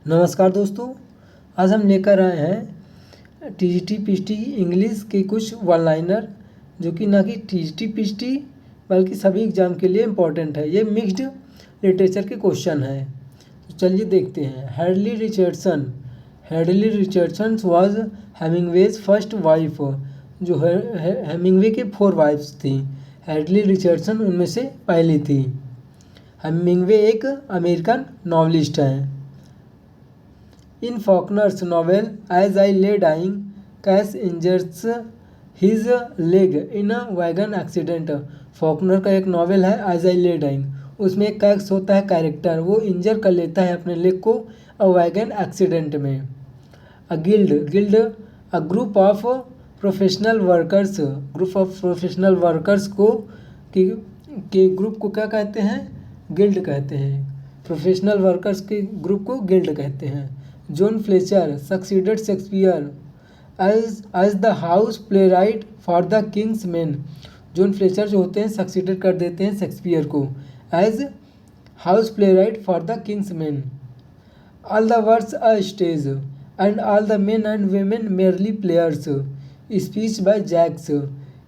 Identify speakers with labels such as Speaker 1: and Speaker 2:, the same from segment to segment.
Speaker 1: नमस्कार दोस्तों, आज हम लेकर आए हैं टीजीटी पीजीटी इंग्लिश के कुछ वन लाइनर जो कि ना कि टीजीटी पीजीटी बल्कि सभी एग्जाम के लिए इम्पोर्टेंट है। ये मिक्स्ड लिटरेचर के क्वेश्चन है। तो चलिए देखते हैं। Hadley Richardson was Hemingway's first wife. जो हेमिंगवे के 4 वाइफ्स थी, हेडली रिचर्डसन उनमें से पहली थी। हेमिंगवे एक अमेरिकन नॉवलिस्ट हैं। In Faulkner's novel As I Lay Dying, Cass injures his leg in a wagon accident। Faulkner का एक नॉवेल है As I Lay Dying, उसमें एक कैक्स होता है कैरेक्टर, वो इंजर कर लेता है अपने लेग को अ वैगन एक्सीडेंट में। A guild a group of professional workers को के ग्रुप को क्या कहते हैं? गिल्ड कहते हैं। प्रोफेशनल वर्कर्स के ग्रुप को गिल्ड कहते हैं। John Fletcher succeeded Shakespeare as the house playwright for the King's Men. John Fletcher जो होते हैं सक्सीडेड कर देते हैं शेक्सपियर को as house playwright for the King's Men. All the words a stage and all the men and women merely players. Speech by Jaques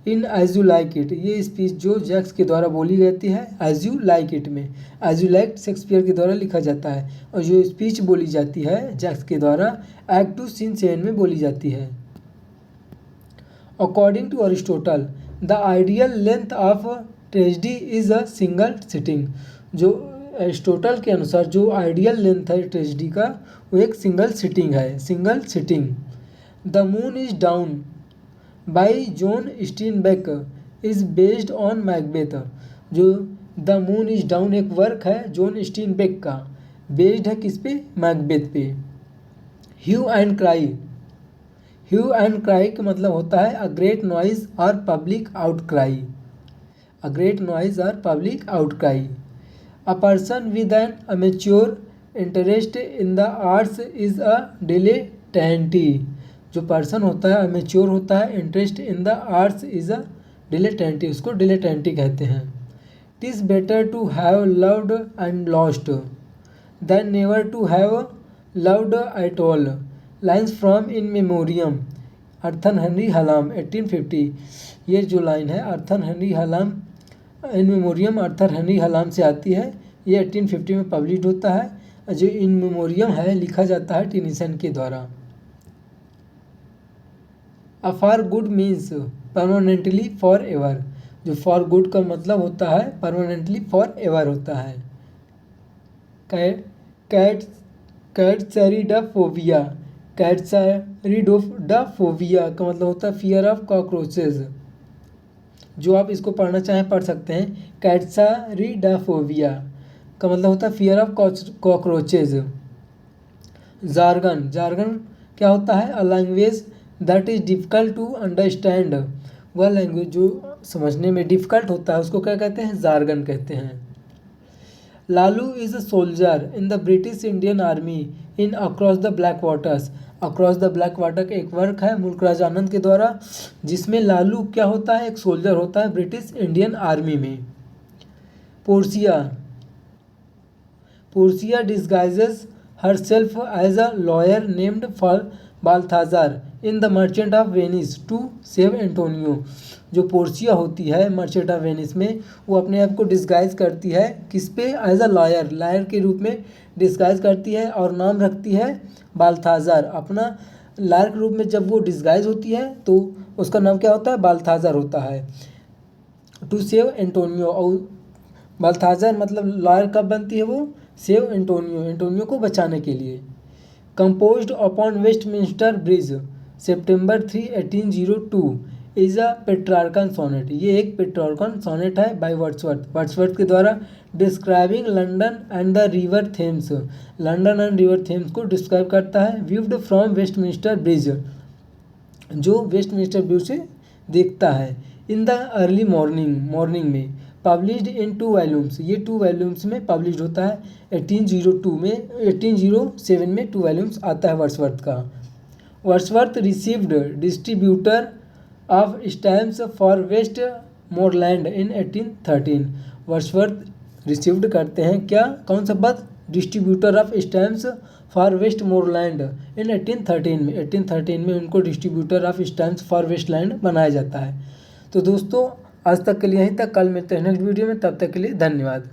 Speaker 1: in As You Like It. ये speech जो Jaques के द्वारा बोली जाती है as You Like it में, as You like Shakespeare के द्वारा लिखा जाता है, और जो स्पीच बोली जाती है जैक्स के द्वारा एक्ट 2 सीन 7 में बोली जाती है। According to Aristotle the ideal length of tragedy is a single sitting. जो अरिस्टोटल के अनुसार जो आइडियल लेंथ है ट्रेजेडी का वो एक सिंगल सिटिंग है, single sitting. The moon is down by John Steinbeck is based on Macbeth. जो द मून इज डाउन एक वर्क है जॉन स्टीनबेक का, बेस्ड है किस पे? मैकबेथ पे। ह्यू एंड क्राई का मतलब होता है अ ग्रेट नॉइज और public outcry. A great noise और public outcry. A person with an amateur interest in the arts is a dilettante. जो पर्सन होता है अमेच्योर होता है, interest in the arts is a dilettante, उसको dilettante कहते हैं। It is better to have loved and lost than never to have loved at all. Lines from In Memoriam Arthur Henry Hallam 1850। ये जो line है earthen Henry हलाम इन memoriam अर्थर Henry हलाम से आती है। ये 1850 में पब्लिश होता है। जो इन मेमोरियम है लिखा जाता है टेनिसन के द्वारा। A for good means permanently for ever. जो फॉर गुड का मतलब होता है परमानेंटली फॉर एवर होता है। कैट्सरिडोफोबिया का मतलब होता है फियर ऑफ कॉकरोचेज। जो आप इसको पढ़ना चाहें पढ़ सकते हैं। कैट्सरिडोफोबिया का मतलब होता है फियर ऑफ कॉकरोचेज। जार्गन क्या होता है? A language that is difficult to understand. वह लैंग्वेज जो समझने में डिफ़िकल्ट होता है उसको क्या कहते हैं? जार्गन कहते हैं। Lalu is a soldier in the British Indian army in across the black waters. Across the black water का एक वर्क है मुल्कराज आनंद के द्वारा, जिसमें लालू क्या होता है? एक सोल्जर होता है ब्रिटिश इंडियन आर्मी में। Portia disguises herself as a lawyer named Balthazar in the Merchant of Venice to save Antonio। जो पोर्सिया होती है मर्चेंट ऑफ वेनिस में, वो अपने आप को डिस्गाइज करती है किस पे? एज अ लॉयर के रूप में डिस्गाइज करती है और नाम रखती है बाल्थाजार। अपना लॉयर के रूप में जब वो डिस्गाइज होती है तो उसका नाम क्या होता है? बाल्थाजार होता है। टू सेव एंटोनियो, और बाल्थाजार मतलब लॉयर कब बनती है वो? सेव एंटोनियो को बचाने के लिए। कंपोज्ड अपॉन वेस्टमिंस्टर ब्रिज सितंबर 3, 1802 इज़ अ पेट्रार्कन सोनेट। ये एक पेट्रार्कन सोनेट है बाय वर्ड्सवर्थ के द्वारा, describing London and the river Thames. London and river Thames को डिस्क्राइब करता है। व्यूड फ्रॉम वेस्टमिंस्टर ब्रिज, जो वेस्टमिंस्टर ब्रिज से देखता है। इन द अर्ली मॉर्निंग में पब्लिश्ड इन 2 वॉल्यूम्स। ये 2 वॉल्यूम्स में पब्लिश होता है। 1807 में 2 वॉल्यूम्स आता है वर्ड्सवर्थ का। Wordsworth received distributor of stamps for Westmorland in 1813। Wordsworth received करते हैं क्या? कौन सा पद? Distributor of stamps for Westmorland in 1813 में। 1813 में उनको distributor of stamps for Westland बनाया जाता है। तो दोस्तों आज तक के लिए यहीं तक, कल मिलते हैं नेक्स्ट वीडियो में, तब तक के लिए धन्यवाद।